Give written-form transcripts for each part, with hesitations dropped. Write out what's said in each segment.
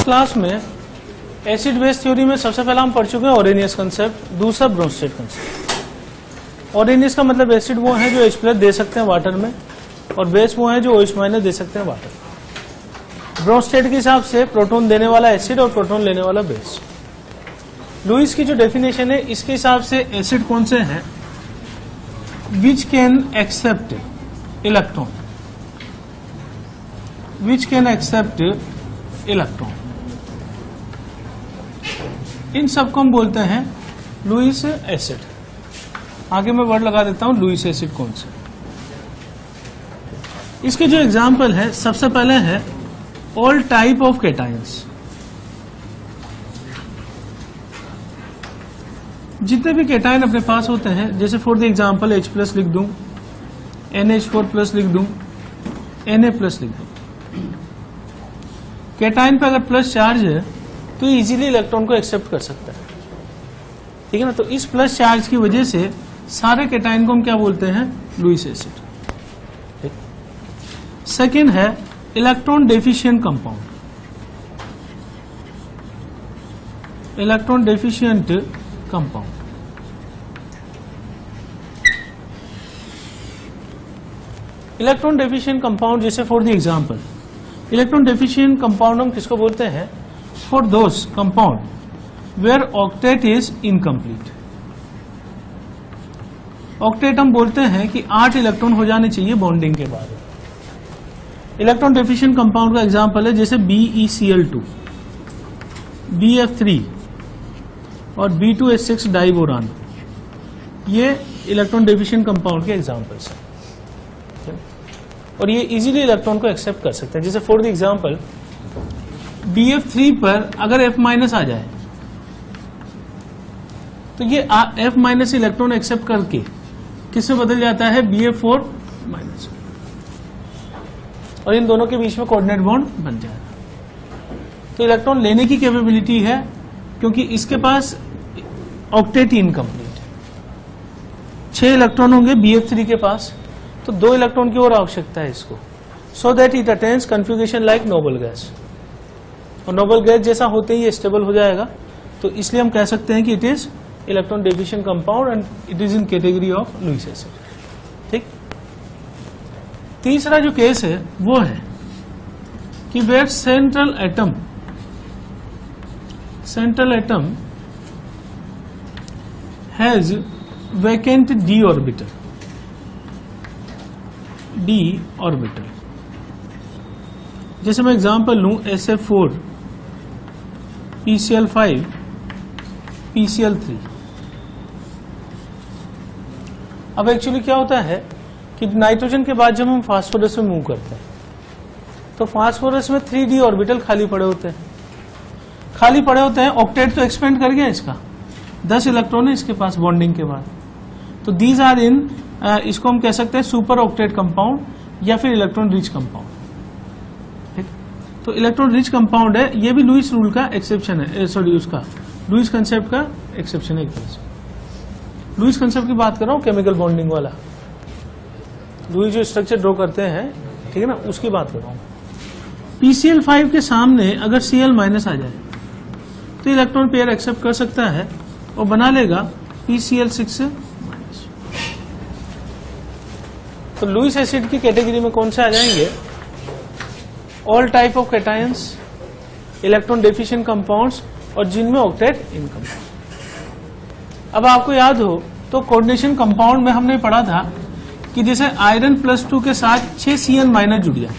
Class में acid base theory में सबसे पहला हम पढ़ चुके हैं ऑरेनियस कंसेप्ट, दूसरा ब्रोंस्टेड कंसेप्ट। ऑरेनियस का मतलब एसिड वो है जो H+ दे सकते हैं वाटर में, और बेस वो है जो OH- दे सकते हैं वाटर में। ब्रोंस्टेड के हिसाब से प्रोटॉन देने वाला एसिड और प्रोटॉन लेने वाला बेस। लुईस की जो डेफिनेशन है इसके हिसाब से एसिड कौन से हैं, which can accept electron, which can accept electron, इन सबको हम बोलते हैं लुईस एसिड। आगे मैं वर्ड लगा देता हूं लुईस एसिड कौन से। इसके जो एग्जाम्पल है, सबसे पहले है ऑल टाइप ऑफ केटाइंस, जितने भी केटाइन अपने पास होते हैं, जैसे फॉर द एग्जाम्पल H+ लिख दूं, NH4+ लिख दूं, Na+ लिख दूं। केटाइन पे अगर प्लस चार्ज है तो इजीली इलेक्ट्रॉन को एक्सेप्ट कर सकता है, ठीक है ना। तो इस प्लस चार्ज की वजह से सारे केटाइन को हम क्या बोलते हैं, लुईस एसिड। सेकेंड है electron deficient compound, electron deficient compound. Electron deficient compound जैसे for the example, electron deficient compound हम किसको बोलते हैं, for those compound where octet is incomplete. Octet हम बोलते हैं कि 8 इलेक्ट्रॉन हो जाने चाहिए बॉन्डिंग के बाद। इलेक्ट्रॉन डेफिशिएंट कंपाउंड का एग्जांपल है जैसे BeCl2, BF3 और B2H6 डाइबोरान, ये इलेक्ट्रॉन डेफिशिएंट कंपाउंड के एग्जांपल्स हैं, और ये इजीली इलेक्ट्रॉन को एक्सेप्ट कर सकते हैं। जैसे फॉर द एग्जांपल BF3 पर अगर F- आ जाए तो ये F- इलेक्ट्रॉन एक्सेप्ट करके किसमें बदल जाता है, BF4-, और इन दोनों के बीच में कोऑर्डिनेट बॉन्ड बन जाएगा। तो इलेक्ट्रॉन लेने की कैपेबिलिटी है क्योंकि इसके पास ऑक्टेट इनकम्प्लीट है। 6 इलेक्ट्रॉन होंगे BF3 के पास, तो 2 इलेक्ट्रॉन की और आवश्यकता है इसको, so that it attains configuration like noble gas, और नोबल गैस जैसा होते ही स्टेबल हो जाएगा। तो इसलिए हम कह सकते हैं कि it is electron deficient compound and it is in category of Lewis acid, ठीक। तीसरा जो केस है वो है कि where central atom has vacant d orbital. जैसे मैं एग्जांपल लूं SF4, PCl5, PCl3। अब एक्चुअली क्या होता है कि नाइट्रोजन के बाद जब हम फास्फोरस में मूव करते हैं तो फास्फोरस में 3d ऑर्बिटल खाली पड़े होते हैं। ऑक्टेट तो एक्सपेंड कर गया, इसका 10 इलेक्ट्रॉन है इसके पास बॉन्डिंग के बाद। तो दीज आर इन, इसको हम कह सकते हैं सुपर ऑक्टेट कंपाउंड या फिर इलेक्ट्रॉन रिच कंपाउंड, ठीक। तो इलेक्ट्रॉन रिच कंपाउंड है, ये भी लुईस रूल का एक्सेप्शन है, सॉरी उसका लुईस कंसेप्ट का एक्सेप्शन है। लुईस कंसेप्ट की बात कर रहा हूं, केमिकल बॉन्डिंग वाला, लुईस जो स्ट्रक्चर ड्रॉ करते हैं, ठीक है ना, उसकी बात कर रहा हूं। PCl5 के सामने अगर Cl- आ जाए तो इलेक्ट्रॉन पेयर एक्सेप्ट कर सकता है और बना लेगा PCl6-। तो लुईस एसिड की कैटेगरी में कौन से आ जाएंगे, all type of cations, electron deficient compounds और जिनमें ऑक्टेट इनकम्प्लीट। अब आपको याद हो तो कोऑर्डिनेशन कंपाउंड में हमने पढ़ा था कि जैसे आयरन +2 के साथ 6 Cn- जुड़ जाए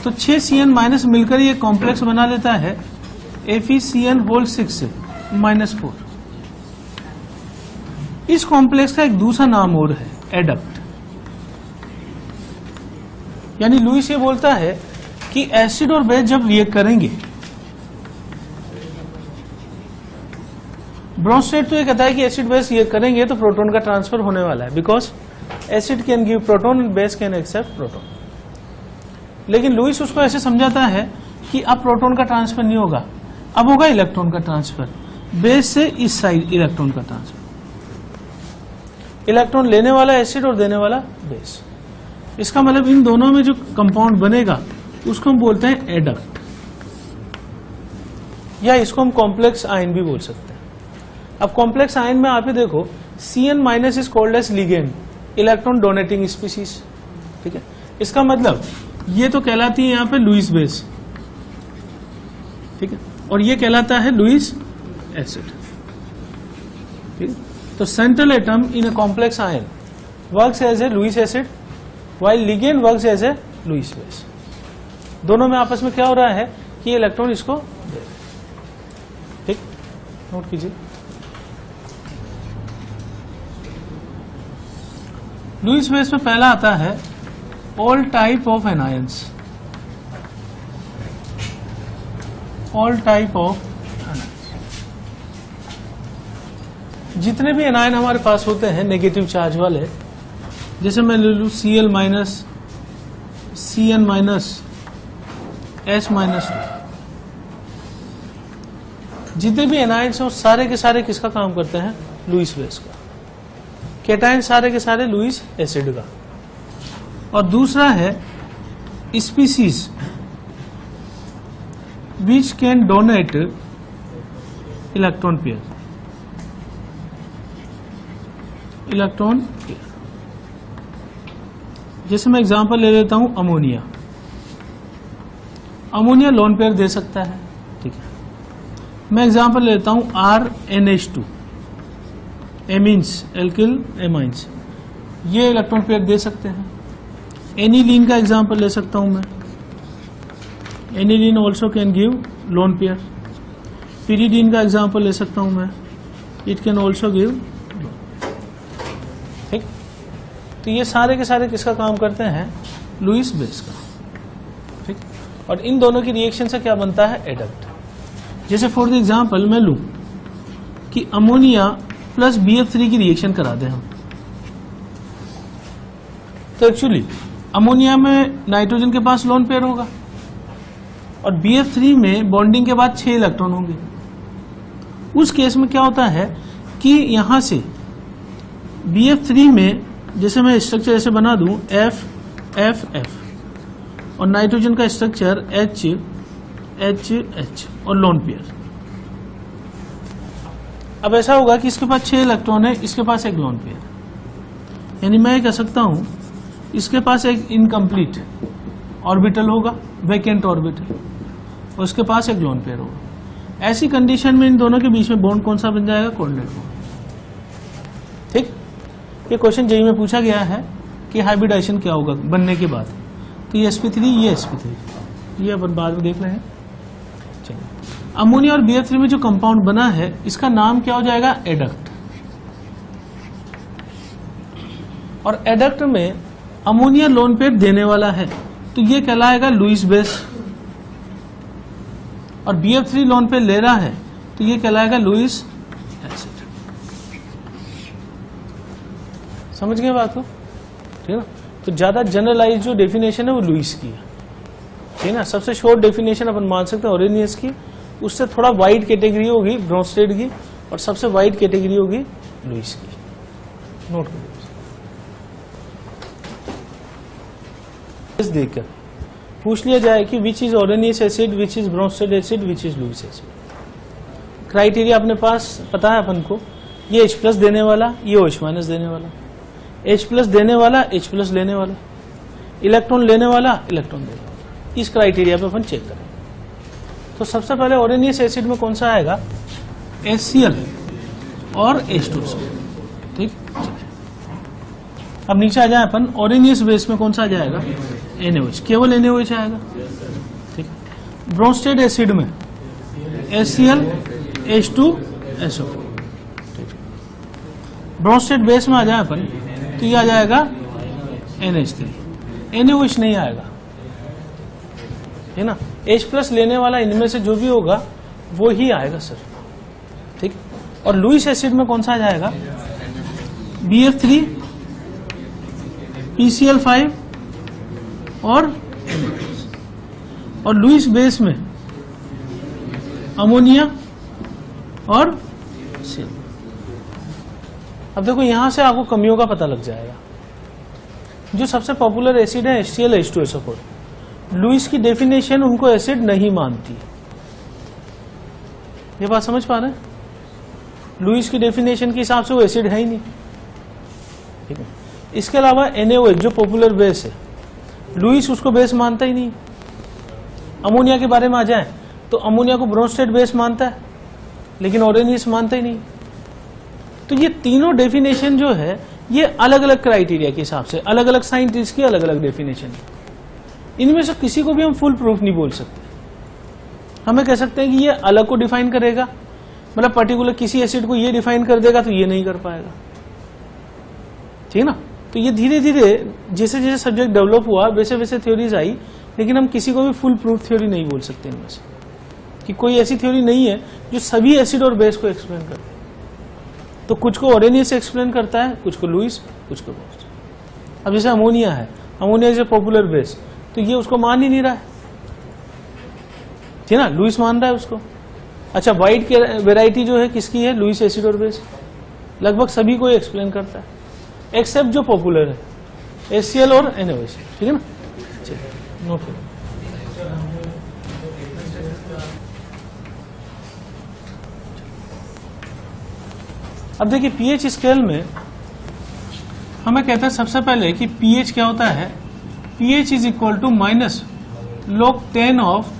तो 6 Cn- मिलकर ये कॉम्प्लेक्स बना लेता है FeCN6 -4। इस कॉम्प्लेक्स का एक दूसरा नाम और है एडक्ट। यानी लुईस ये बोलता है कि एसिड और बेस जब रिएक्ट करेंगे, ब्रोंस्टेड तो ये कहता है कि एसिड बेस रिएक्ट करेंगे तो प्रोटॉन का ट्रांसफर होने वाला है, because acid can give proton and base can accept proton. लेकिन लुईस उसको ऐसे समझाता है कि अब प्रोटॉन का ट्रांसफर नहीं होगा, अब होगा इलेक्ट्रॉन का ट्रांसफर, बेस से इस साइड इलेक्ट्रॉन का ट्रांसफर। इलेक्ट्रॉन लेने वाला एसिड और देने वाला बेस। इसका मतलब इन दोनों में जो कंपाउंड बनेगा उसको हम बोलते हैं एडक्ट। या इसको हम कॉम्प्लेक्स आयन भी बोल सकते हैं। अब कॉम्प्लेक्स आयन में आप ही देखो Cn minus is called as ligand, electron donating species, ठीक है। इसका मतलब ये तो कहलाती है यहाँ पे लुईस बेस, ठीक है, और ये कहलाता है लुईस एसिड, ठीक है। तो central atom in a complex ion works as a Lewis acid while ligand works as a Lewis base. दोनों में आपस में क्या हो रहा है कि ये इलेक्ट्रॉन इसको दे रहे हैं, ठीक, नोट कीजिए। लुईस बेस में पहला आता है all type of anions, all type of जितने भी एनायन हमारे पास होते हैं नेगेटिव चार्ज वाले, जैसे मैं ले लूं Cl minus, Cn minus, H minus, जितने भी एनायंस हैं सारे के सारे किसका काम करते हैं? लुईस बेस का। कैटायन सारे के सारे लुईस एसिड का। और दूसरा है species which can donate electron pair, electron pair. जैसे मैं एग्जांपल ले लेता हूं अमोनिया, अमोनिया लोन पेयर दे सकता है, ठीक है। मैं एग्जांपल लेता हूं RNH2, एमीन्स, एल्किल एमाइंस, ये इलेक्ट्रॉन पेयर दे सकते हैं। एनिलीन का एग्जांपल ले सकता हूं मैं, aniline also can give lone pair. Pyridine का एग्जांपल ले सकता हूं मैं, इट कैन ऑल्सो गिव, ठीक। तो ये सारे के सारे किसका काम करते हैं? लुईस बेस का, ठीक। और इन दोनों की रिएक्शन से क्या बनता है? एडक्ट। जैसे फॉर द एग्जांपल मैं लूं कि अमोनिया प्लस BF3 की रिएक्शन करा दें हम, तो एक्चुअली अमोनिया में नाइट्रोजन के पास लोन पेयर होगा और BF3 में बॉन्डिंग के बाद 6 इलेक्ट्रॉन होंगे। उस केस में क्या होता है कि यहां से BF3 में जैसे मैं स्ट्रक्चर ऐसे बना दूं FFF और नाइट्रोजन का स्ट्रक्चर HHH और लोन पेयर। अब ऐसा होगा कि इसके पास 6 इलेक्ट्रॉन है, इसके पास एक लोन पेयर, यानी मैं कह सकता हूं इसके पास एक इनकम्प्लीट ऑर्बिटल होगा, वैकेंट ऑर्बिटल, और उसके पास एक लोन पेयर होगा। ऐसी कंडीशन में इन दोनों के बीच में बॉन्ड कौन सा बन जाएगा? कोऑर्डिनेट बॉन्ड, ठीक। ये क्वेश्चन जेईई में पूछा गया है कि हाइब्रिडाइजेशन क्या होगा बनने के बाद। तो ये sp3, ये sp3, ये अपन बाद में देख रहे हैं। चलिए, अमोनिया और BF3 में जो कंपाउंड बना है इसका नाम क्या हो जाएगा? एडक्ट। और एडक्ट में अमोनिया लोन पेयर देने वाला है तो ये कहलाएगा लुईस बेस, और BF3 लोन पेयर ले रहा है तो ये कहलाएगा लुईस एसिड। समझ गए बात को? ठीक है ना। तो ज्यादा जनरलाइज जो डेफिनेशन है वो लुईस की है, ठीक है ना। सबसे शॉर्ट डेफिनेशन अपन मान सकते हैं ओरेनियस की, उससे थोड़ा वाइड कैटेगरी होगी ब्रोंस्टेड की, और सबसे वाइड कैटेगरी होगी लुईस की। नोट करिए देखकर पूछ लिया जाए कि which is Arrhenius acid, which is Bronsted acid, which is Lewis acid. Criteria अपने पास पता है अपन को, ये H+ देने वाला, ये OH- देने वाला, H+ देने वाला, H+ लेने वाला, इलेक्ट्रॉन लेने वाला, इलेक्ट्रॉन देने वाला। इस क्राइटेरिया पे अपन चेक करेंगे। तो सबसे पहले ओरेनियस एसिड में कौन सा आएगा? HCl और H2, ठीक। अब नीचे आ जाए अपन, ओरेनियस बेस में कौन सा आ जाएगा? NaOH, केवल NaOH आएगा, ठीक। ब्रोंस्टेड एसिड में HCl, H2, SO4, ठीक। ब्रोंस्टेड बेस में आ जाए अपन तो ये आ जाएगा NH3, NaOH नहीं आएगा, है ना। H+ लेने वाला इनमें से जो भी होगा वो ही आएगा सर, ठीक। और लुईस एसिड में कौन सा आ जाएगा? BF3, PCl5 और लुईस बेस में अमोनिया और Cl। अब देखो यहां से आपको कमियों का पता लग जाएगा। जो सबसे पॉपुलर एसिड है HCl, H2SO4, लुईस की डेफिनेशन उनको एसिड नहीं मानती, ये बात समझ पा रहे हैं? लुईस की डेफिनेशन के हिसाब से वो एसिड है ही नहीं, ठीक है। इसके अलावा NaOH जो पॉपुलर बेस है, लुईस उसको बेस मानता ही नहीं। अमोनिया के बारे में आ जाए तो अमोनिया को ब्रोंस्टेड बेस मानता है, लेकिन ओरेनियस मानता ही नहीं। तो ये तीनों डेफिनेशन जो है ये अलग अलग क्राइटेरिया के हिसाब से, अलग अलग साइंटिस्ट की अलग अलग डेफिनेशन है। इनमें से किसी को भी हम फुल प्रूफ नहीं बोल सकते। हमें कह सकते हैं कि ये अलग को डिफाइन करेगा, मतलब पर्टिकुलर किसी एसिड को ये डिफाइन कर देगा तो ये नहीं कर पाएगा, ठीक है ना। तो ये धीरे धीरे जैसे जैसे सब्जेक्ट डेवलप हुआ वैसे वैसे थ्योरीज आई, लेकिन हम किसी को भी फुल प्रूफ थ्योरी नहीं बोल सकते इनमें से, कि कोई ऐसी थ्योरी नहीं है जो सभी एसिड और बेस को एक्सप्लेन करे। तो कुछ को ओरेनियस एक्सप्लेन करता है, कुछ को लुईस, कुछ को ब्रोंस्टेड। अब जैसे अमोनिया है, ammonia is a popular base, तो ये उसको मान ही नहीं रहा है, ठीक है ना, लुईस मान रहा है उसको। अच्छा, व्हाइट की वेराइटी जो है किसकी है? लुईस एसिड और बेस, लगभग सभी को एक्सप्लेन करता है एक्सेप्ट जो पॉपुलर है, HCl और NaOH, ठीक है ना। चलिए नोट करो। अब देखिए pH स्केल में हमें कहते हैं सबसे पहले कि pH क्या होता है? pH is equal to minus log 10 of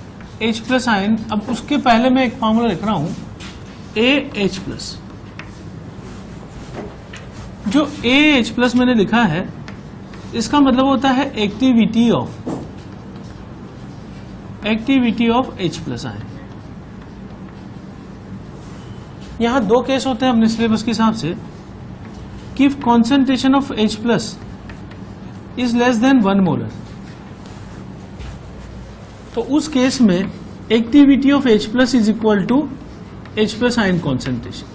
H plus ion. अब उसके पहले मैं एक फॉर्मूला लिख रहा हूं AH प्लस। जो AH प्लस मैंने लिखा है इसका मतलब होता है activity of H plus ion. यहां दो केस होते हैं अपने सिलेबस के हिसाब से कि concentration of H plus is less than 1 molar, तो उस केस में activity of H plus is equal to H plus ion concentration.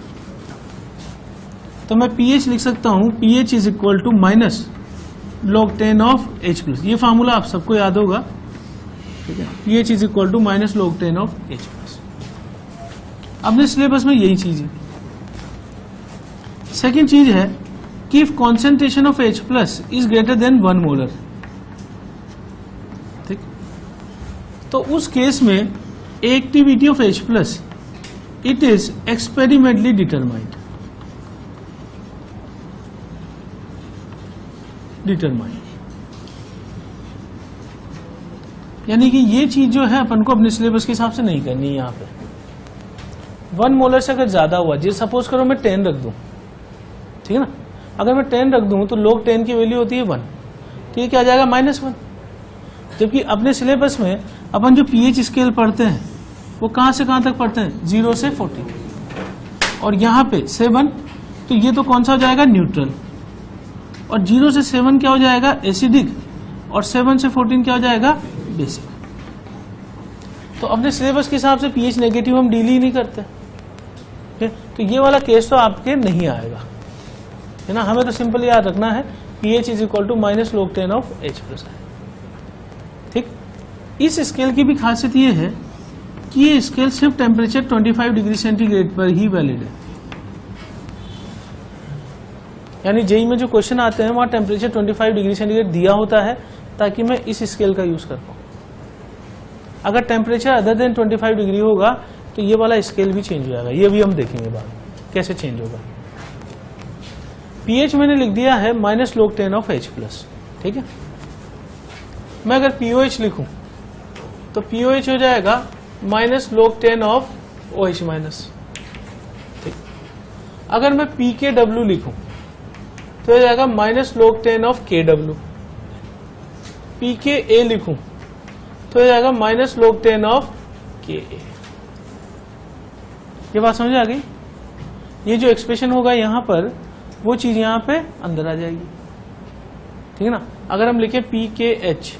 तो मैं pH लिख सकता हूं pH is equal to minus log 10 of H plus. ये फार्मूला आप सबको याद होगा, ठीक है। pH is equal to minus log 10 of H plus. अपने सिलेबस में यही चीज है। सेकेंड चीज है कि if concentration of H plus is greater than 1 molar, ठीक, तो उस केस में activity of H plus it is experimentally determined. यानी कि ये चीज जो है अपन को अपने सिलेबस के हिसाब से नहीं करनी है। यहां पे 1 मोलर से अगर ज्यादा हुआ, जैसे सपोज करो मैं 10 रख दूं, ठीक है ना, अगर मैं 10 रख दूं तो log 10 की वैल्यू होती है 1, तो ये क्या आ जाएगा? -1। जबकि अपने सिलेबस में अपन जो pH स्केल पढ़ते हैं वो कहां से कहां तक पढ़ते हैं? 0 से 40, और यहां पे 7, तो ये तो कौन सा हो जाएगा? न्यूट्रल। और 0 से 7 क्या हो जाएगा? एसिडिक, और 7 से 14 क्या हो जाएगा? बेसिक। तो अपने सिलेबस के हिसाब से pH नेगेटिव हम डील ही नहीं करते, तो ये वाला केस तो आपके नहीं आएगा, है ना। हमें तो सिंपल याद रखना है pH is equal to minus log 10 of H plus ion, ठीक। इस स्केल की भी खासियत ये है कि ये स्केल सिर्फ टेम्परेचर 25 डिग्री सेंटीग्रेड पर ही वैलिड है। यानी जेई में जो क्वेश्चन आते हैं वहां टेम्परेचर 25 डिग्री सेंटीग्रेड दिया होता है ताकि मैं इस स्केल का यूज कर पाऊं। अगर टेम्परेचर अदर देन 25 डिग्री होगा तो ये वाला स्केल भी चेंज हो जाएगा। ये भी हम देखेंगे बाद कैसे चेंज होगा। pH मैंने लिख दिया है minus log 10 of H plus, ठीक है। मैं अगर POH लिखूं तो POH हो जाएगा minus log 10 of OH minus, ठीक। अगर मैं PKW लिखूं तो हो जाएगा minus log 10 of KW। PKA लिखूं तो हो जाएगा माइनस log 10 ऑफ KA। ये बात समझ आ गई? ये जो एक्सप्रेशन होगा यहां पर वो चीज यहां पे अंदर आ जाएगी, ठीक है ना। अगर हम लिखे PKH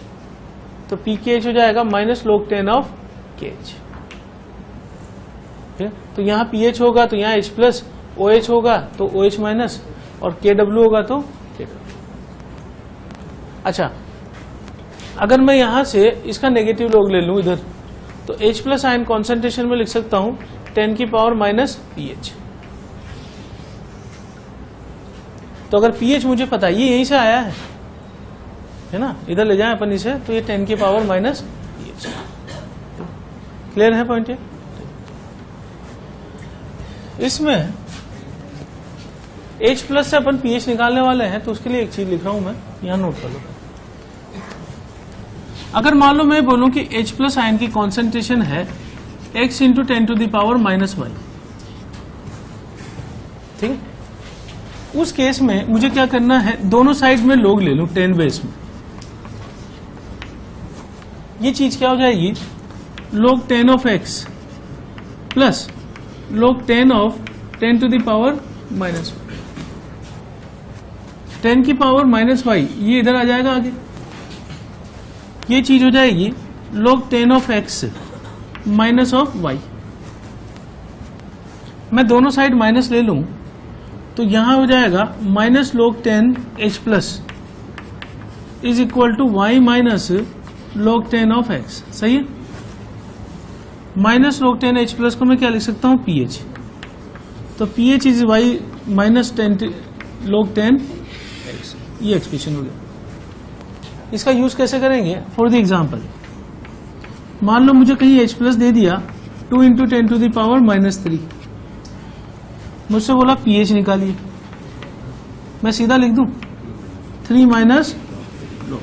तो PKH हो जाएगा माइनस log 10 ऑफ KH, ठीक है। तो यहां PH होगा तो यहां H प्लस, OH होगा तो OH माइनस, और KW होगा तो KW। अच्छा, अगर मैं यहां से इसका नेगेटिव लॉग ले लूं इधर, तो H प्लस आयन कॉन्सेंट्रेशन में लिख सकता हूं 10 की पावर माइनस pH। तो अगर pH मुझे पता है, ये यहीं से आया है ना, इधर ले जाएं अपन इसे, तो ये 10 की पावर माइनस pH। क्लियर है पॉइंट ये? इसमें H प्लस से अपन pH निकालने वाले हैं, तो उसके लिए एक चीज लिख रहा हूं मैं, यहां नोट कर लो। अगर मान लो मैं बोलूं कि H प्लस आयन की कॉन्सेंट्रेशन है x इंटू 10⁻⁻⁻, ठीक, उस केस में मुझे क्या करना है, दोनों साइड में log ले लूं 10 बेस में। ये चीज क्या हो जाएगी, log 10 of x plus log 10 of 10⁻⁻⁻, 10 की पावर -y, ये इधर आ जाएगा आगे। ये चीज हो जाएगी log 10 of x minus of y। मैं दोनों साइड माइनस ले लूं तो यहां हो जाएगा minus log 10 h plus is equal to y minus log 10 of x। सही है। माइनस log 10 h प्लस को मैं क्या लिख सकता हूं, pH। तो pH is y minus 10 log 10 x, ये एक्सप्रेशन हो गया। इसका यूज कैसे करेंगे, फॉर द एग्जाम्पल, मान लो मुझे कहीं H प्लस दे दिया 2 इंटू 10⁻⁻3, मुझसे बोला pH निकालिए, मैं सीधा लिख दूं 3 माइनस लो,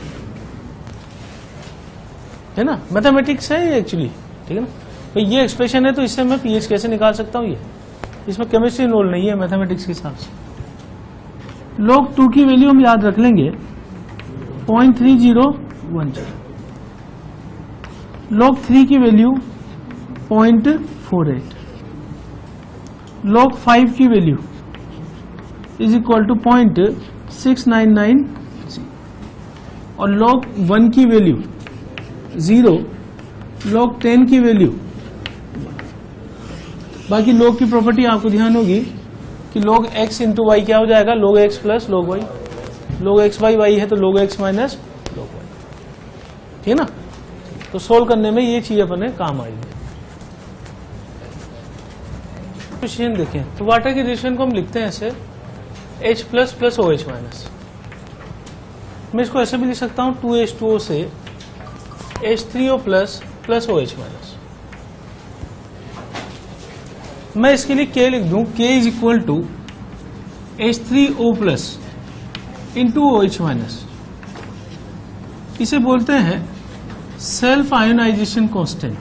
है ना, मैथमेटिक्स है ये एक्चुअली, ठीक है ना। तो ये एक्सप्रेशन है, तो इससे मैं pH कैसे निकाल सकता हूं, ये इसमें केमिस्ट्री इन्वॉल्व नहीं है, मैथमेटिक्स के हिसाब से। log 2 की वैल्यू हम याद रख लेंगे 0.3010, log 3 की वैल्यू 0.48, log 5 की वैल्यू इज इक्वल टू 0.699 और log 1 की वैल्यू 0, log 10 की वैल्यू। बाकी log की प्रॉपर्टी आपको ध्यान होगी कि log x इंटू वाई क्या हो जाएगा, log x plus log y, log x by y है तो log x minus log y, ठीक है ना। तो सोल्व करने में ये चीज अपने काम आएगी। रिएक्शन देखें तो वाटर की रिएक्शन को हम लिखते हैं ऐसे H plus plus OH minus. मैं इसको ऐसे भी लिख सकता हूं 2H2O से H3O plus plus OH minus. मैं इसके लिए K लिख दूं, K is equal to H3O plus into OH minus. इसे बोलते हैं self ionisation constant.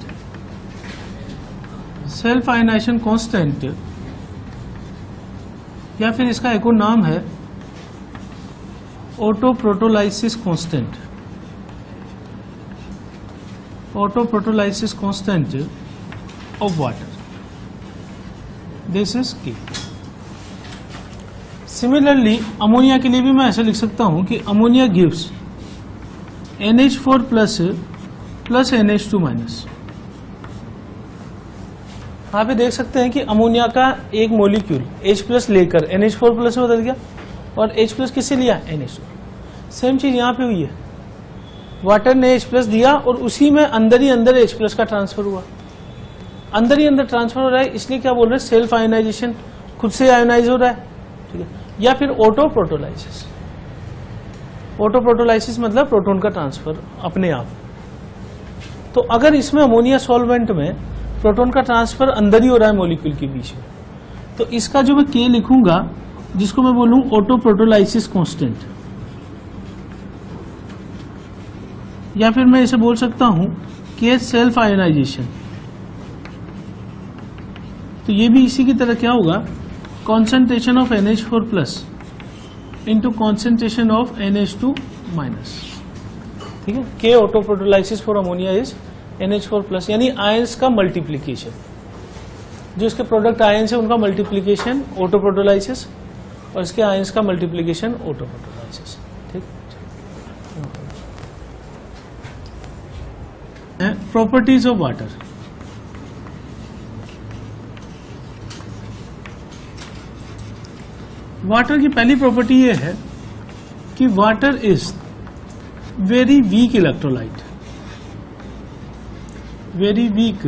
Self ionisation constant या फिर इसका एक और नाम है autoprotolysis constant. Autoprotolysis constant of water, this is की। सिमिलरली अमोनिया के लिए भी मैं ऐसे लिख सकता हूं कि ammonia gives NH4 plus plus NH2 minus. यहाँ पे देख सकते हैं कि अमोनिया का एक मोलिक्यूल H प्लस लेकर NH4 प्लस में बदल गया और H प्लस किससे लिया, NH2। सेम चीज यहाँ पे हुई है, वाटर ने H प्लस दिया और उसी में अंदर ही अंदर H प्लस का ट्रांसफर हुआ। अंदर ही अंदर ट्रांसफर हो रहा है, इसलिए क्या बोल रहे हैं, सेल्फ आयोनाइजेशन, खुद से आयोनाइज हो रहा है, ठीक है। या फिर ऑटो प्रोटोलाइसिस। ऑटो प्रोटोलाइसिस मतलब प्रोटॉन का ट्रांसफर अपने आप। तो अगर इसमें अमोनिया सॉल्वेंट में प्रोटॉन का ट्रांसफर अंदर ही हो रहा है मॉलिक्यूल के बीच में, तो इसका जो मैं K लिखूंगा, जिसको मैं बोलूं ऑटो प्रोटोलाइसिस कांस्टेंट, या फिर मैं इसे बोल सकता हूं K सेल्फ आयोनाइजेशन। तो ये भी इसी की तरह क्या होगा, concentration of NH4 plus into concentration of NH2 minus, ठीक है। K autoprotolysis for ammonia is NH4 plus, यानी आयंस का मल्टीप्लीकेशन, जो इसके प्रोडक्ट आयंस है उनका मल्टीप्लीकेशन ऑटो प्रोटोलाइसिस और इसके आयंस का मल्टीप्लीकेशन ऑटो प्रोटोलाइसिस, ठीक। Properties of water. वाटर की पहली प्रॉपर्टी यह है कि water is very weak electrolyte. Very weak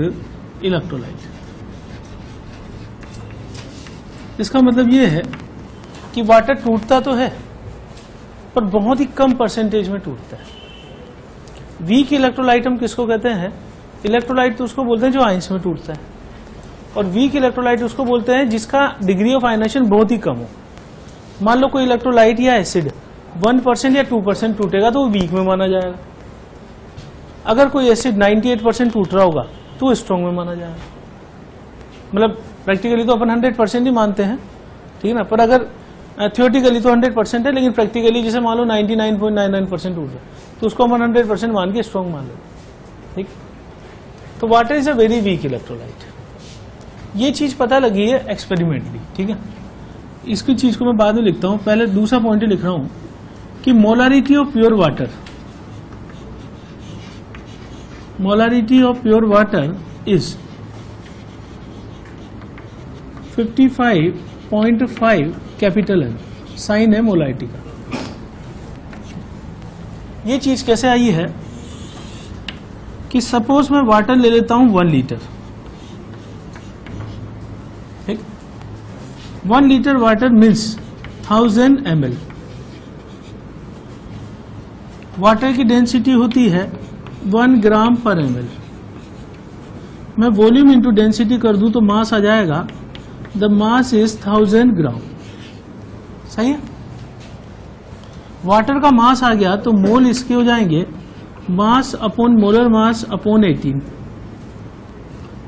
electrolyte, इसका मतलब यह है कि वाटर टूटता तो है पर बहुत ही कम परसेंटेज में टूटता है। वीक इलेक्ट्रोलाइट हम किसको कहते हैं, इलेक्ट्रोलाइट तो उसको बोलते हैं जो आयंस में टूटता है, और वीक इलेक्ट्रोलाइट उसको बोलते हैं जिसका डिग्री ऑफ आयनाइजेशन बहुत ही कम हो। मान लो कोई इलेक्ट्रोलाइट या एसिड 1% या 2% टूटेगा तो वो वीक में माना जाएगा। अगर कोई एसिड 98% टूट रहा होगा तो वो स्ट्रॉन्ग में माना जाएगा। मतलब प्रैक्टिकली तो अपन 100% ही मानते हैं, ठीक है ना, पर अगर थियोरेटिकली तो 100% है, लेकिन प्रैक्टिकली जैसे मान लो 99.99% टूट रहा है तो उसको हम 100% मान के स्ट्रॉन्ग मान लेते, ठीक। तो water is a very weak electrolyte. ये चीज पता लगी है एक्सपेरिमेंटली, ठीक है। इसकी चीज को मैं बाद में लिखता हूं, पहले दूसरा पॉइंट लिख रहा हूं कि molarity of pure water, molarity of pure water is 55.5 capital N, sign है मोलारिटी का। ये चीज कैसे आई है कि सपोज मैं वाटर ले लेता हूं 1 लीटर, ठीक। 1 litre water means 1000 ml। Water की डेंसिटी होती है 1 ग्राम पर ml। मैं वॉल्यूम इंटू डेंसिटी कर दूं तो मास आ जाएगा, द मास इज 1000 ग्राम। सही है। वाटर का मास आ गया तो मोल इसके हो जाएंगे mass upon molar mass upon 18।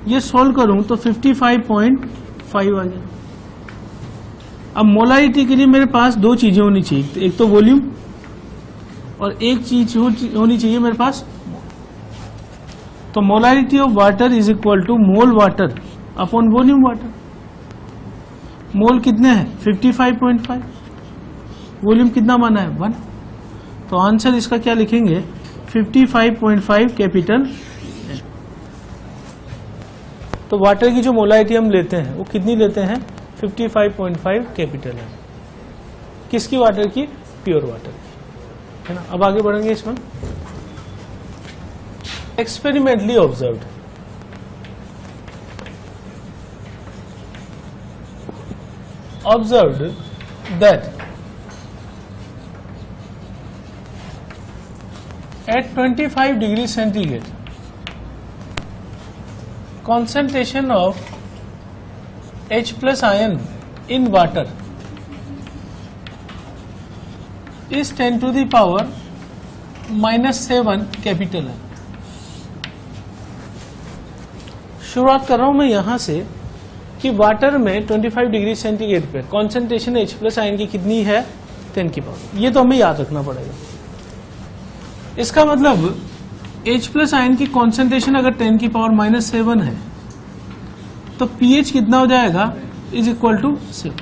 ये सोल्व करूं तो 55.5 आ गया। अब मोलारिटी के लिए मेरे पास दो चीजें होनी चाहिए, एक तो वॉल्यूम और एक चीज होनी चाहिए मेरे पास। तो molarity of water is equal to mole water upon volume water. Mole कितने हैं 55.5, वॉल्यूम कितना माना है 1। तो आंसर इसका क्या लिखेंगे 55.5 कैपिटल। तो वाटर की जो मोलारिटी हम लेते हैं वो कितनी लेते हैं 55.5 कैपिटल है। किसकी? वाटर की, प्योर वाटर की, है ना। अब आगे बढ़ेंगे इसमें। Experimentally observed, observed that at 25 degrees centigrade concentration of H plus ion in water is 10 to the power -7 capital है। शुरुआत कर रहा हूं मैं यहां से कि वाटर में 25 डिग्री सेंटीग्रेड पे कॉन्सेंट्रेशन H प्लस आयन की कितनी है 10 की पावर। ये तो हमें याद रखना पड़ेगा। इसका मतलब H प्लस आयन की कॉन्सेंट्रेशन अगर 10 की पावर -7 है तो pH कितना हो जाएगा इज इक्वल टू 7।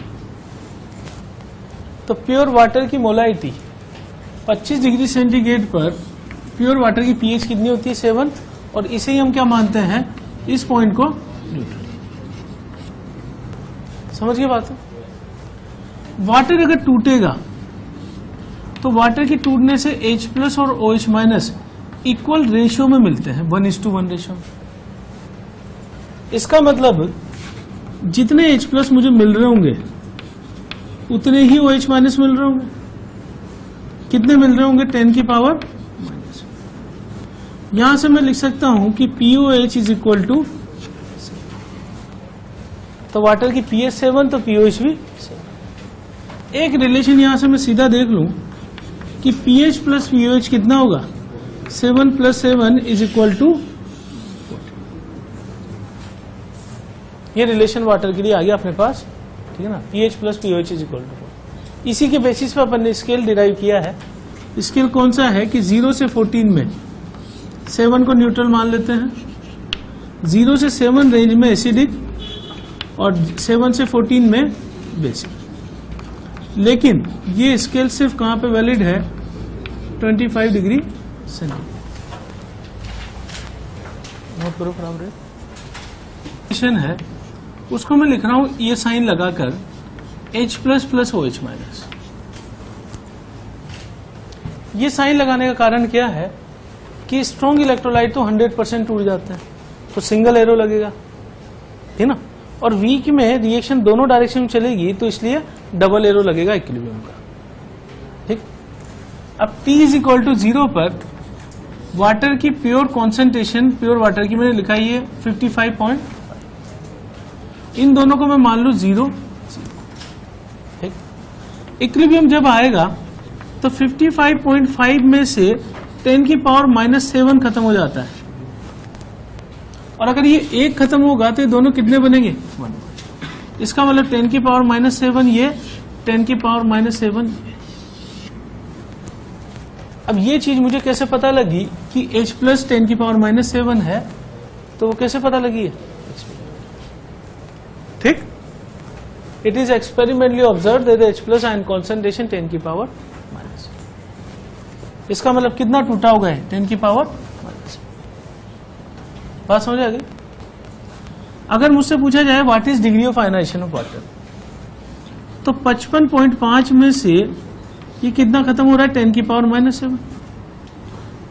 तो प्योर वाटर की मोलारिटी 25 डिग्री सेंटीग्रेड पर प्योर वाटर की pH कितनी होती है 7, और इसे ही हम क्या मानते हैं, इस पॉइंट को न्यूट्रल। समझ गए बात? वाटर अगर टूटेगा तो वाटर के टूटने से H प्लस और OH माइनस इक्वल रेशियो में मिलते हैं, 1:1 रेशियो। इसका मतलब जितने H प्लस मुझे मिल रहे होंगे उतने ही OH माइनस मिल रहे होंगे। कितने मिल रहे होंगे 10 की पावर माइनस। यहां से मैं लिख सकता हूं कि POH इज इक्वल टू, तो वाटर की pH 7 तो pOH भी 7। एक रिलेशन यहां से मैं सीधा देख लूं कि pH प्लस pOH कितना होगा 7 प्लस 7 इज इक्वल टू। ये रिलेशन वाटर के लिए आ गया अपने पास, ठीक है ना। pH plus pOH is equal to. इसी के बेसिस पर अपन ने स्केल डिराइव किया है। स्केल कौन सा है कि 0 से 14 में 7 को न्यूट्रल मान लेते हैं, 0 से 7 रेंज में एसिडिक और 7 से 14 में बेसिक। लेकिन ये स्केल सिर्फ कहां पे वैलिड है 25 डिग्री सेंटीग्रेड। नोट करो फटाफट। है उसको मैं लिख रहा हूं ये साइन लगाकर H plus plus OH minus. ये साइन लगाने का कारण क्या है कि स्ट्रॉन्ग इलेक्ट्रोलाइट तो 100% टूट जाते हैं, तो सिंगल एरो लगेगा, ठीक ना। और वीक में रिएक्शन दोनों डायरेक्शन में चलेगी तो इसलिए डबल एरो लगेगा इक्विलिब्रियम का, ठीक। अब T इज इक्वल टू 0 पर वाटर की प्योर कॉन्सेंट्रेशन, प्योर वाटर की मैंने लिखा है 55. इन दोनों को मैं मान लू 0, ठीक। इक्विलिब्रियम जब आएगा तो 55.5 में से 10 की पावर -7 खत्म हो जाता है, और अगर ये 1 खत्म होगा तो ये दोनों कितने बनेंगे? 1। इसका मतलब 10 की पावर -7 ये, 10 की पावर -7। अब ये चीज मुझे कैसे पता लगी कि H प्लस 10 की पावर -7 है, तो वो कैसे पता लगी है? ठीक, it is experimentally observe that H plus ion concentration 10 की पावर -7। इसका मतलब कितना टूटा होगा? 10 की पावर -7। बात समझ आ गई? अगर मुझसे पूछा जाए what is degree of ionisation of water, तो 55.5 में से ये कितना खत्म हो रहा है? 10 की पावर -7।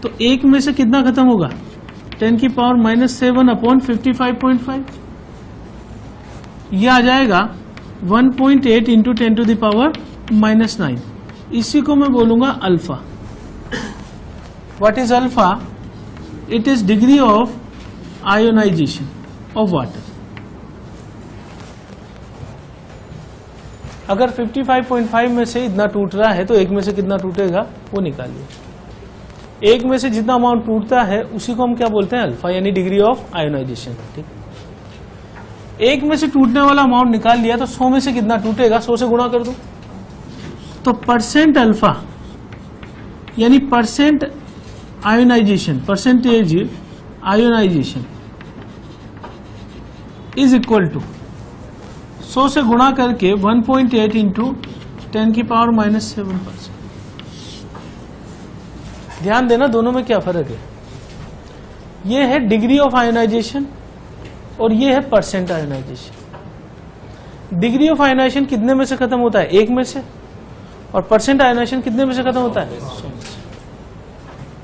तो 1 में से कितना खत्म होगा? 10 की पावर -7 अपॉन 55.5, ये आ जाएगा 1.8 इंटू 10 टू द पावर -9। इसी को मैं बोलूंगा alpha. What is alpha? It is degree of ionisation of water. अगर 55.5 में से इतना टूट रहा है तो 1 में से कितना टूटेगा वो निकालिए। 1 में से जितना अमाउंट टूटता है उसी को हम क्या बोलते हैं? अल्फा, यानी डिग्री ऑफ आयोनाइजेशन। ठीक, 1 में से टूटने वाला अमाउंट निकाल लिया तो 100 में से कितना टूटेगा? 100 से गुणा कर दो, तो परसेंट अल्फा यानी percent ionisation, percentage ionisation is equal to 100 से गुणा करके 1.8 इंटू 10 की पावर -7%। ध्यान देना दोनों में क्या फर्क है। ये है डिग्री ऑफ आयोनाइजेशन और ये है percent ionisation. Degree of ionisation कितने में से खत्म होता है? 1 में से। और परसेंट आयोनाइजेशन कितने में से खत्म होता है? 100 में से।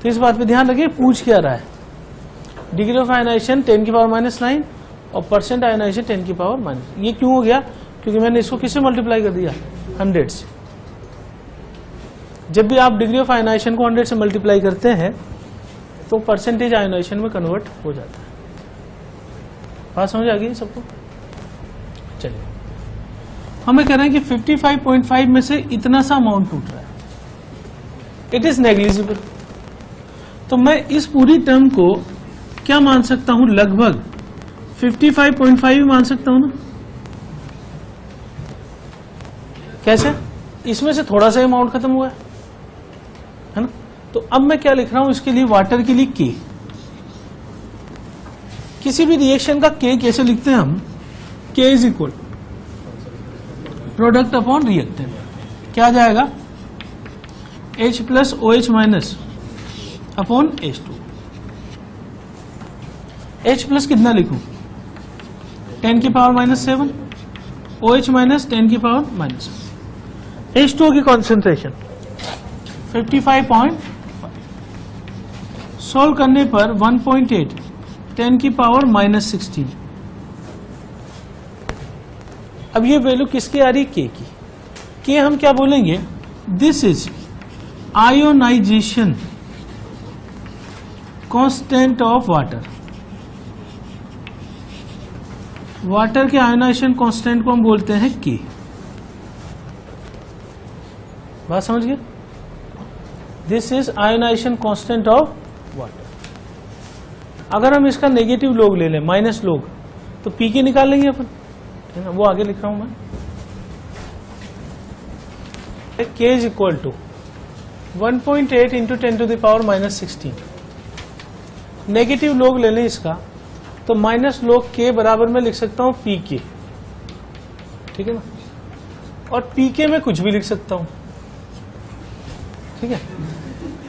तो इस बात पे ध्यान रखिए पूछ क्या रहा है। डिग्री ऑफ आयोनाइजेशन 10 की पावर -9 और परसेंट आयोनाइजेशन 10 की पावर -। ये क्यों हो गया? क्योंकि मैंने इसको किससे मल्टीप्लाई कर दिया? 100 से। जब भी आप डिग्री ऑफ आयोनाइजेशन को 100 से मल्टीप्लाई करते हैं तो परसेंटेज आयोनाइजेशन में कन्वर्ट हो जाता है। बात समझ आ गई सबको? चलिए, हमें कह रहे हैं कि 55.5 में से इतना सा अमाउंट टूट रहा है, इट इज नेग्लिजिबल। तो मैं इस पूरी टर्म को क्या मान सकता हूं? लगभग 55.5 ही मान सकता हूं ना। कैसे? इसमें से थोड़ा सा अमाउंट खत्म हुआ है ना। तो अब मैं क्या लिख रहा हूं इसके लिए? वाटर के लिए के। किसी भी रिएक्शन का के कैसे लिखते हैं हम? के is equal product upon reactant. क्या आ जाएगा? H plus OH minus upon H2। H plus कितना लिखूं? 10 की पावर -7, OH माइनस 10 की पावर -7। H2O की कॉन्सेंट्रेशन 55.5। सोल्व करने पर 1.8 10 की पावर -16। अब ये वैल्यू किसकी आ रही? के की। के हम क्या बोलेंगे? This is ionisation constant of water. Water के आयोनाइजेशन कांस्टेंट को हम बोलते हैं के। बात समझ गए? This is ionisation constant of water. अगर हम इसका नेगेटिव लोग ले लें, माइनस लोग, तो पी के निकाल लेंगे अपन, है ना। वो आगे लिख रहा हूं मैं। K is equal to 1.8 into 10 to the power -16। Negative लोग ले लें इसका, तो माइनस लोग के बराबर में लिख सकता हूं पी के, ठीक है ना। और पी के में कुछ भी लिख सकता हूं, ठीक है।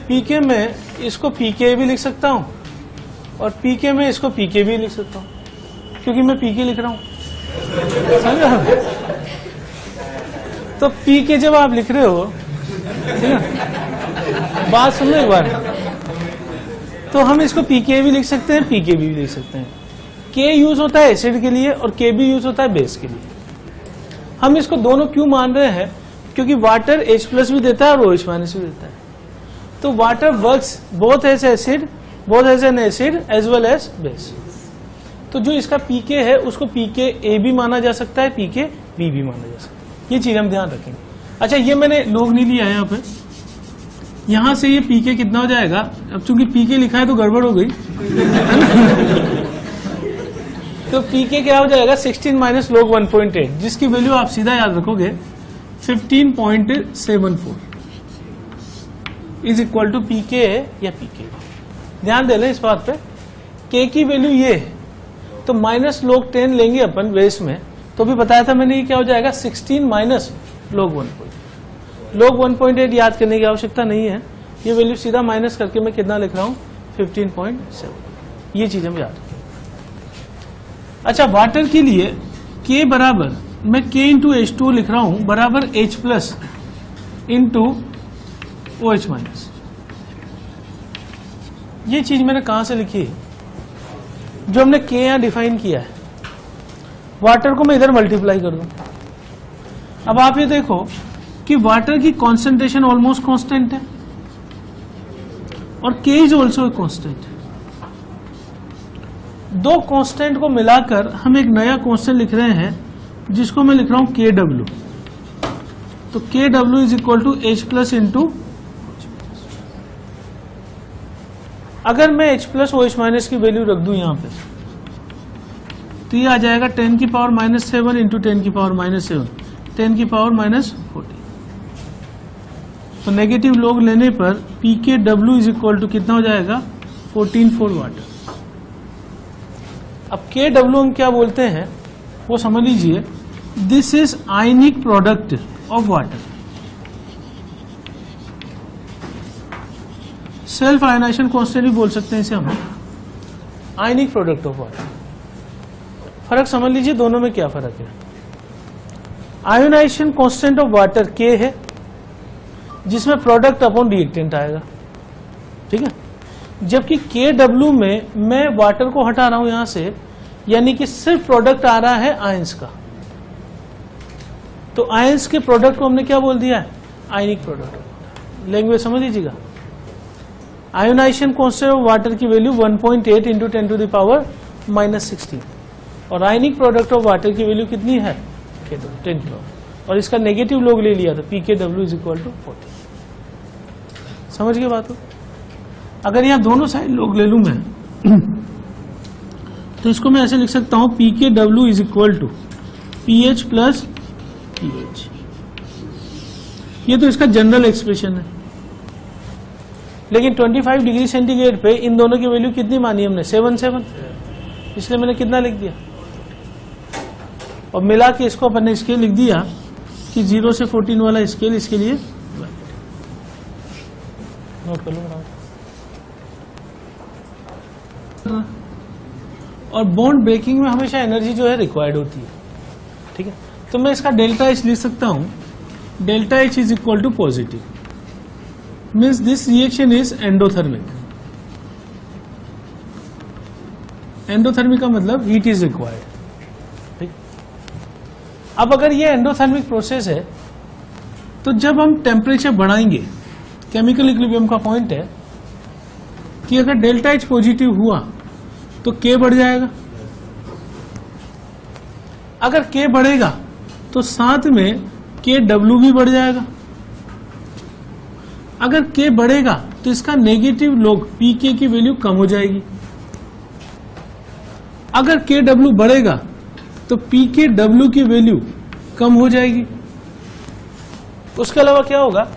पी के में इसको पी के भी लिख सकता हूं और पी के में इसको पी के भी लिख सकता हूं, क्योंकि मैं पी के लिख रहा हूं, समझा। तो पी के जब आप लिख रहे हो, ठीक है, बात सुनो एक बार, तो हम इसको पी के भी लिख सकते हैं, पी के भी लिख सकते हैं। के यूज होता है एसिड के लिए और के भी यूज होता है बेस के लिए। हम इसको दोनों क्यों मान रहे हैं? क्योंकि वाटर H प्लस भी देता है और OH माइनस भी देता है। तो water works both as acid, both as an acid as well as base. तो तो जो इसका पीके है उसको पीके ए भी माना जा सकता है, पीके बी भी माना जा सकता है। ये चीज हम ध्यान रखेंगे। अच्छा, ये मैंने लोग नहीं लिया है यहाँ पे, यहां से ये पीके कितना हो जाएगा, अब चूंकि पीके लिखा है तो गड़बड़ हो गई तो पीके क्या हो जाएगा 16 माइनस log 1.8, जिसकी वैल्यू आप सीधा याद रखोगे 15.74 इज इक्वल टू पीके या पीके। ध्यान दे लें इस बात पे, के की वैल्यू ये है तो माइनस log 10 लेंगे अपन बेस में, तो भी बताया था मैंने, ये क्या हो जाएगा 16 माइनस log 1.8। log 1.8 याद करने की आवश्यकता नहीं है, ये वैल्यू सीधा माइनस करके मैं कितना लिख रहा हूं 15.7। ये चीज हम याद रखें। अच्छा, वाटर के लिए K बराबर मैं K इंटू H2 लिख रहा हूं बराबर H plus into OH minus. ये चीज मैंने कहां से लिखी है, जो हमने K यहां डिफाइन किया है, वाटर को मैं इधर मल्टीप्लाई कर दूं। अब आप ये देखो कि वाटर की कॉन्सेंट्रेशन ऑलमोस्ट कांस्टेंट है और K इज ऑल्सो कांस्टेंट। दो कांस्टेंट को मिलाकर हम एक नया कांस्टेंट लिख रहे हैं जिसको मैं लिख रहा हूं KW। तो KW is equal to H plus into, अगर मैं H प्लस OH माइनस की वैल्यू रख दूं यहां पे तो ये आ जाएगा 10 की पावर माइनस 7 इंटू 10 की पावर माइनस 7, 10 की पावर माइनस 40। तो नेगेटिव लॉग लेने पर PKW इज इक्वल टू कितना हो जाएगा 14.4 वाटर। अब KW हम क्या बोलते हैं वो समझ लीजिए, this is ionic product of water. Self ionisation constant भी बोल सकते हैं इसे हम, आयनिक प्रोडक्ट ऑफ वाटर। फर्क समझ लीजिए दोनों में क्या फर्क है। Ionisation constant of water K है, जिसमें प्रोडक्ट अपॉन रिएक्टेंट आएगा, ठीक है। जबकि KW में मैं वाटर को हटा रहा हूं यहां से, यानी कि सिर्फ प्रोडक्ट आ रहा है आयंस का। तो आयंस के प्रोडक्ट को हमने क्या बोल दिया है, आयनिक प्रोडक्ट। लैंग्वेज समझ लीजिएगा। आयोनाइजेशन कांस्टेंट ऑफ वाटर की value 1.8 into 10 to the power minus 16 और आयनिक प्रोडक्ट ऑफ वाटर की वैल्यू कितनी है 10 की पावर, और इसका नेगेटिव लोग ले लिया था PKW इज इक्वल टू 40। समझ गए बात हो। अगर यहां दोनों साइड लोग ले लूं मैं तो इसको मैं ऐसे लिख सकता हूं PKW is equal to PH plus PH। ये तो इसका जनरल एक्सप्रेशन है, लेकिन 25 डिग्री सेंटीग्रेड पे इन दोनों की वैल्यू कितनी मानी हमने 7, इसलिए मैंने कितना लिख दिया, और मिला के इसको अपन ने स्केल लिख दिया कि 0 से 14 वाला स्केल इसके लिए नोट कर लो। और बॉन्ड ब्रेकिंग में हमेशा एनर्जी जो है रिक्वायर्ड होती है, ठीक है। तो मैं इसका डेल्टा H लिख सकता हूं, delta H is equal to positive, means this reaction is endothermic. Endothermic का मतलब हीट इज रिक्वायर्ड, ठीक। अब अगर ये एंडोथर्मिक प्रोसेस है तो जब हम टेम्परेचर बढ़ाएंगे, केमिकल इक्विलिब्रियम का पॉइंट है कि अगर डेल्टा H पॉजिटिव हुआ तो K बढ़ जाएगा, अगर K बढ़ेगा तो साथ में KW भी बढ़ जाएगा। अगर K बढ़ेगा तो इसका नेगेटिव लॉग PK की वैल्यू कम हो जाएगी। अगर KW बढ़ेगा तो PKW की वैल्यू कम हो जाएगी। उसके अलावा क्या होगा,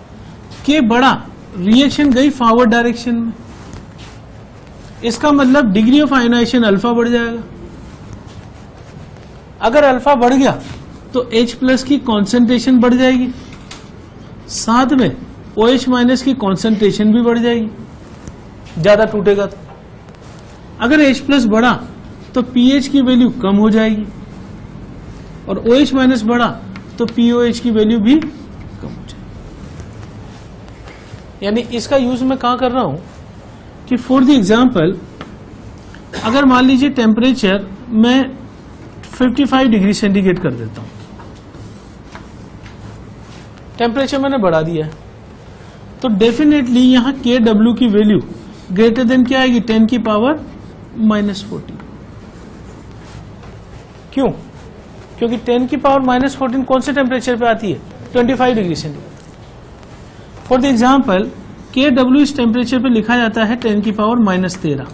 K बढ़ा, रिएक्शन गई फॉरवर्ड डायरेक्शन में, इसका मतलब डिग्री ऑफ आयोनाइजेशन अल्फा बढ़ जाएगा। अगर अल्फा बढ़ गया तो H प्लस की कॉन्सेंट्रेशन बढ़ जाएगी, साथ में OH माइनस की कॉन्सेंट्रेशन भी बढ़ जाएगी, ज्यादा टूटेगा तो। अगर H प्लस बढ़ा तो pH की वैल्यू कम हो जाएगी, और OH माइनस बढ़ा तो POH की वैल्यू भी कम हो जाएगी। यानी इसका यूज मैं कहां कर रहा हूं कि फॉर द एग्जाम्पल, अगर मान लीजिए टेम्परेचर मैं 55 डिग्री सेंटीग्रेड कर देता हूं, टेम्परेचर मैंने बढ़ा दिया है, तो डेफिनेटली यहां KW की वैल्यू ग्रेटर देन क्या आएगी 10 की पावर माइनस 40। क्यों? क्योंकि 10 की पावर -14 कौन से टेम्परेचर पे आती है? 25 degree centigrade. For the example KW इस टेम्परेचर पे लिखा जाता है 10 की पावर -13।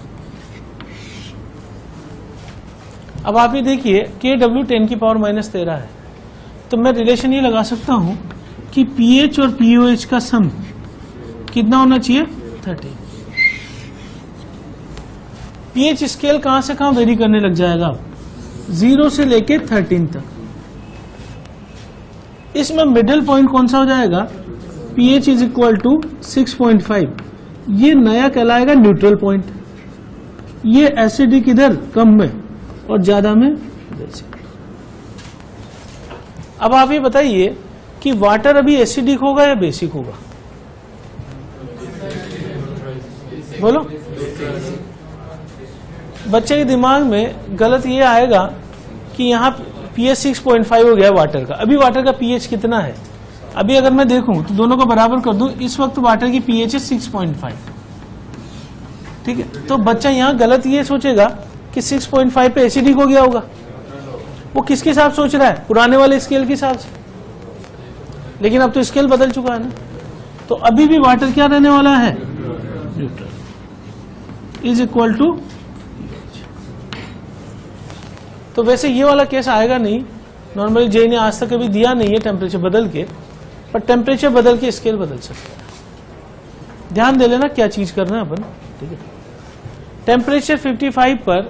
अब आप ये देखिए KW 10 की पावर -13 है, तो मैं रिलेशन ये लगा सकता हूं कि pH और pOH का सम कितना होना चाहिए? 30। pH स्केल कहां से कहां वेरी करने लग जाएगा? 0 से लेके 13 तक। इसमें मिडिल पॉइंट कौन सा हो जाएगा? pH is equal to 6.5। ये नया कहलाएगा न्यूट्रल पॉइंट। ये एसिडिक इधर कम में और ज्यादा में बेसिक। अब आप ये बताइए कि वाटर अभी एसिडिक होगा या बेसिक होगा? बोलो। बच्चे के दिमाग में गलत ये आएगा कि यहाँ pH 6.5 हो गया वाटर का। अभी वाटर का pH कितना है? अभी अगर मैं देखूं तो दोनों को बराबर कर दूं, इस वक्त वाटर की pH है 6.5। ठीक है, तो बच्चा यहाँ गलत ये सोचेगा कि 6.5 पे एसिडिक हो गया होगा। वो किसके हिसाब सोच रहा है? पुराने वाले स्केल के हिसाब से। लेकिन अब तो स्केल बदल चुका है ना, तो अभी भी वाटर क्या रहने वाला है? Neutral is equal to. तो वैसे ये वाला केस आएगा नहीं, नॉर्मली जे ने आज तक कभी दिया नहीं है टेम्परेचर बदल के, पर टेम्परेचर बदल के स्केल बदल सकता है। ध्यान दे लेना क्या चीज करना है अपन। ठीक है, टेम्परेचर 55 पर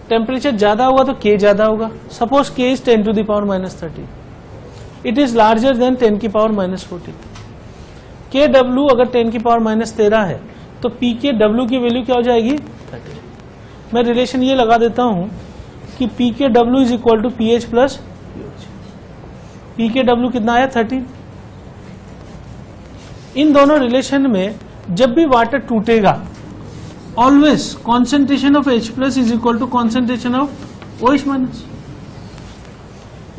टेम्परेचर ज्यादा होगा तो K ज्यादा होगा। Suppose K is 10 to the power -30, it is larger than 10 की पावर -14। KW अगर 10 की पावर -13 है तो PKW की वैल्यू क्या हो जाएगी? 30। मैं रिलेशन ये लगा देता हूं कि PKW is equal to pH plus pOH। PKW कितना आया? 13। इन दोनों रिलेशन में जब भी वाटर टूटेगा always concentration of H plus is equal to concentration of OH minus.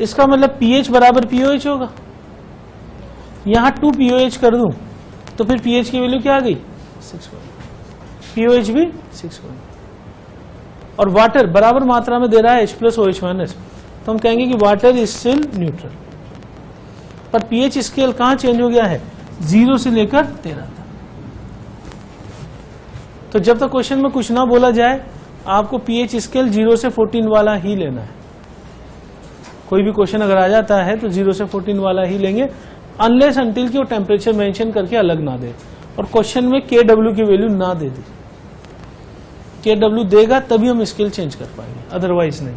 इसका मतलब pH बराबर pOH होगा। यहां 2 pOH कर दूं तो फिर pH की वैल्यू क्या आ गई? 6, pOH भी 6। और वाटर बराबर मात्रा में दे रहा है H प्लस OH माइनस, तो हम कहेंगे कि वाटर इज स्टिल न्यूट्रल। पर pH स्केल कहां चेंज हो गया है? 0 से लेकर 13 तक। तो जब तक क्वेश्चन में कुछ ना बोला जाए आपको pH स्केल 0 से 14 वाला ही लेना है। कोई भी क्वेश्चन अगर आ जाता है तो 0 से 14 वाला ही लेंगे, अनलेस अनटिल कि वो टेम्परेचर मेंशन करके अलग ना दे और क्वेश्चन में KW की वैल्यू ना दे दे। KW देगा तभी हम स्केल चेंज कर पाएंगे, अदरवाइज नहीं।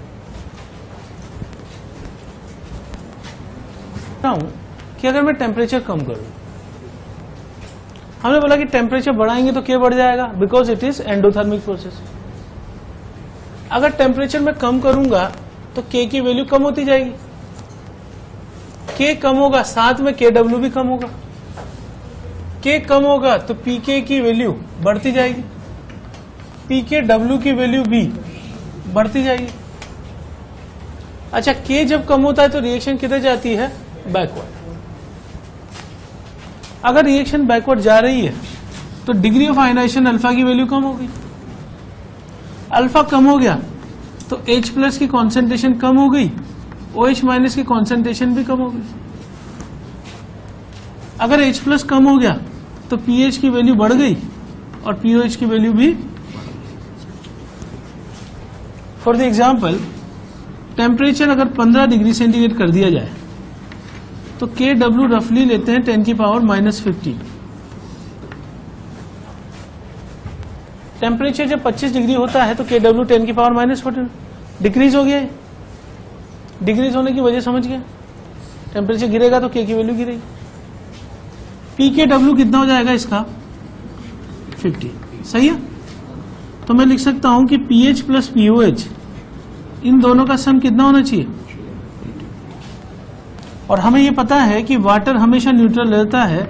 कि अगर मैं टेम्परेचर कम करूं, हमने बोला कि टेम्परेचर बढ़ाएंगे तो K बढ़ जाएगा, because it is endothermic process. अगर टेम्परेचर मैं कम करूंगा तो K की वैल्यू कम होती जाएगी। K कम होगा साथ में KW भी कम होगा। K कम होगा तो PK की वैल्यू बढ़ती जाएगी, PKW की वैल्यू भी बढ़ती जाएगी। अच्छा, K जब कम होता है तो रिएक्शन किधर जाती है? बैकवर्ड। अगर रिएक्शन बैकवर्ड जा रही है तो डिग्री ऑफ आयनाइजेशन अल्फा की वैल्यू कम होगी। अल्फा कम हो गया तो H प्लस की कॉन्सेंट्रेशन कम हो गई, OH माइनस की कॉन्सेंट्रेशन भी कम हो गई। अगर H प्लस कम हो गया तो pH की वैल्यू बढ़ गई और pOH की वैल्यू भी। फॉर द एग्जाम्पल, टेम्परेचर अगर 15 डिग्री सेंटीग्रेड कर दिया जाए तो KW रफली लेते हैं 10 की पावर -15। टेम्परेचर जब 25 डिग्री होता है तो KW 10 की पावर -14 डिक्रीज हो गया। डिक्रीज होने की वजह समझ गया, टेम्परेचर गिरेगा तो K की वैल्यू गिरेगी। PKW कितना हो जाएगा इसका? 50। सही है, तो मैं लिख सकता हूं कि pH प्लस pOH इन दोनों का सम कितना होना चाहिए? और हमें ये पता है कि वाटर हमेशा न्यूट्रल रहता है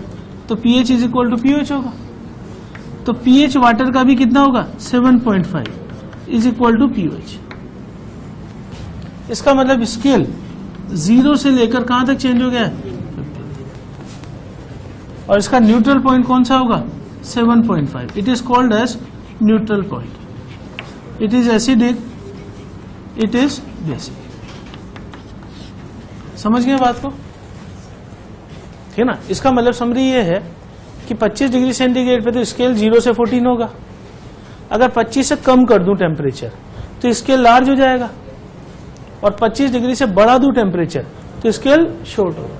तो pH is equal to pOH होगा। तो pH वाटर का भी कितना होगा? 7.5 इज इक्वल टू pOH। इसका मतलब स्केल 0 से लेकर कहां तक चेंज हो गया है? और इसका न्यूट्रल पॉइंट कौन सा होगा? 7.5। It is called as neutral point. It is acidic, it is basic. समझ गए बात को? ठीक है ना। इसका मतलब समरी ये है कि 25 डिग्री सेंटीग्रेड पे तो स्केल 0 से 14 होगा। अगर 25 से कम कर दूं टेम्परेचर तो स्केल लार्ज हो जाएगा, और 25 डिग्री से बढ़ा दूं टेम्परेचर तो स्केल शॉर्ट होगा।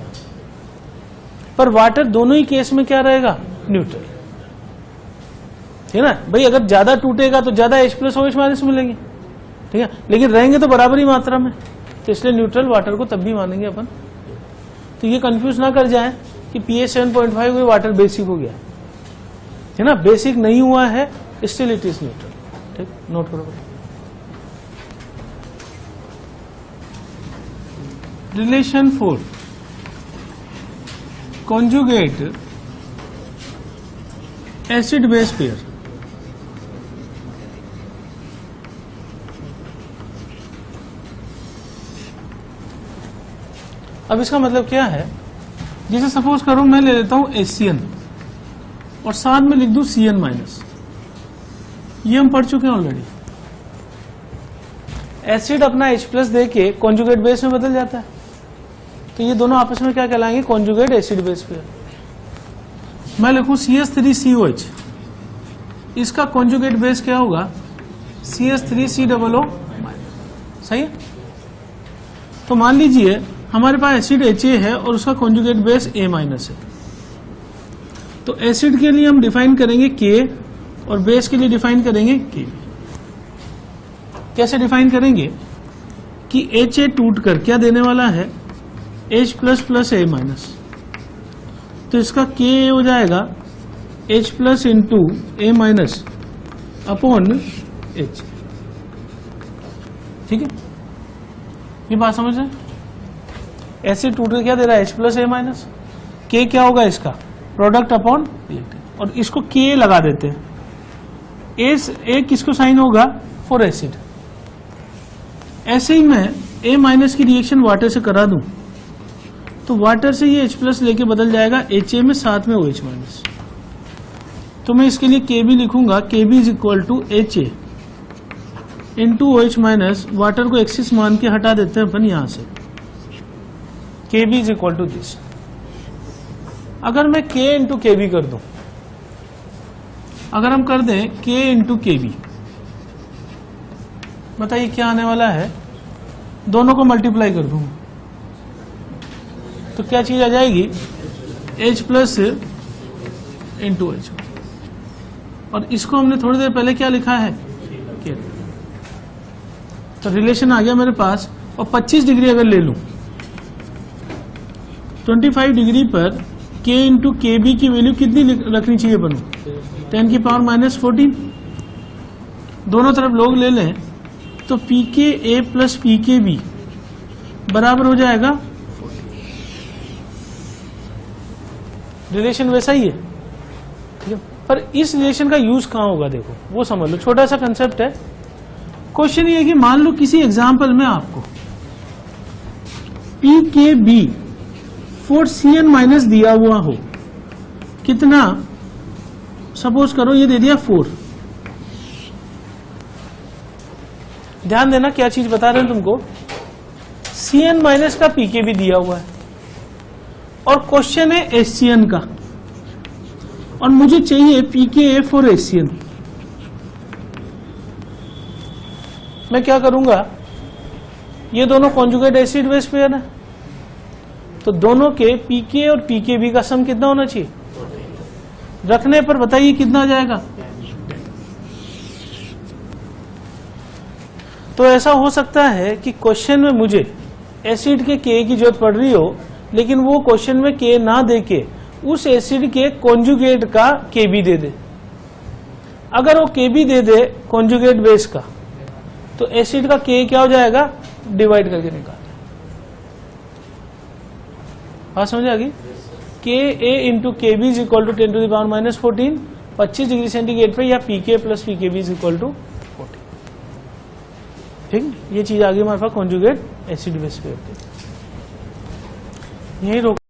पर वाटर दोनों ही केस में क्या रहेगा? न्यूट्रल। ठीक है ना भाई। अगर ज्यादा टूटेगा तो ज्यादा H प्लस OH माइनस मिलेंगे, ठीक है, लेकिन रहेंगे तो बराबर ही मात्रा में, तो इसलिए न्यूट्रल वाटर को तब भी मानेंगे अपन। तो ये कंफ्यूज ना कर जाए कि pH 7.5 हुए वाटर बेसिक हो गया, है ना। बेसिक नहीं हुआ है, स्टिल इट इज न्यूट्रल। ठीक, नोट करो। Relation 4, conjugate acid base pair. अब इसका मतलब क्या है? जैसे सपोज करो मैं ले लेता हूं HCN और साथ में लिख दूं CN माइनस। ये हम पढ़ चुके हैं ऑलरेडी। एसिड अपना H प्लस दे के कॉन्जुगेट बेस में बदल जाता है, तो ये दोनों आपस में क्या कहलाएंगे? Conjugate acid base pair. मैं लिखूं CH3COH, इसका कॉन्जुगेट बेस क्या होगा? CH3COO minus. सही है। तो मान लीजिए हमारे पास एसिड HA है और उसका कॉन्जुगेट बेस A माइनस है, तो एसिड के लिए हम डिफाइन करेंगे K और बेस के लिए डिफाइन करेंगे Kb। कैसे डिफाइन करेंगे कि HA टूट कर क्या देने वाला है? H plus plus A minus, तो इसका Ka हो जाएगा H plus into A minus upon H। ठीक है, ये बात समझ रहे हैं? एसिड टूट कर क्या दे रहा है? H plus A minus. K क्या होगा इसका? प्रोडक्ट अपॉन रिएक्टेंट, और इसको Ka लगा देते हैं। A किसको साइन होगा? For acid. ऐसे ही मैं A माइनस की रिएक्शन वाटर से करा दूं तो वाटर से ये H प्लस लेके बदल जाएगा HA में, साथ में OH माइनस। तो मैं इसके लिए Kb लिखूंगा, Kb is equal to HA into OH minus. Water को एक्सिस मान के हटा देते हैं अपन यहां से। Kb is equal to this. अगर मैं K इंटू Kb कर दूं, अगर हम कर दें K इंटू Kb, बताइए क्या आने वाला है? दोनों को मल्टीप्लाई कर दूंगा तो क्या चीज आ जाएगी? H plus into H। और इसको हमने थोड़ी देर पहले क्या लिखा है? K। तो रिलेशन आ गया मेरे पास। और 25 डिग्री अगर ले लूं, 25 डिग्री पर K इंटू Kb की वैल्यू कितनी रखनी चाहिए बनू? 10 की पावर माइनस 14। दोनों तरफ लोग ले लें तो pKa प्लस pKb बराबर हो जाएगा 40। रिलेशन वैसा ही है, ठीक है। पर इस रिलेशन का यूज कहां होगा? देखो वो समझ लो, छोटा सा कंसेप्ट है। क्वेश्चन ये है कि मान लो किसी एग्जाम्पल में आपको pKb फॉर CN माइनस दिया हुआ हो, कितना? सपोज करो ये दे दिया 4। ध्यान देना क्या चीज बता रहे हैं तुमको। CN माइनस का pKb दिया हुआ है और क्वेश्चन है HCN का, और मुझे चाहिए pKa फॉर HCN। मैं क्या करूंगा? ये दोनों कॉन्जुगेट एसिड बेस पेयर है, तो दोनों के pK और pKb का सम कितना होना चाहिए? रखने पर बताइए कितना आ जाएगा? तो ऐसा हो सकता है कि क्वेश्चन में मुझे एसिड के K की जरूरत पड़ रही हो, लेकिन वो क्वेश्चन में K ना देके उस एसिड के कॉन्जुगेट का Kb दे दे। अगर वो Kb दे दे कॉन्जुगेट बेस का, तो एसिड का K क्या हो जाएगा? डिवाइड करके निकाल। बात समझ आ गई? Ka into Kb is equal to 10 to the power minus 14, 25 degree centigrade पे, या Pk plus Pkb is equal to 40। ठीक, ये चीज आ गई हमारे पास कॉन्जुगेट एसिड बेस पे। यही रोक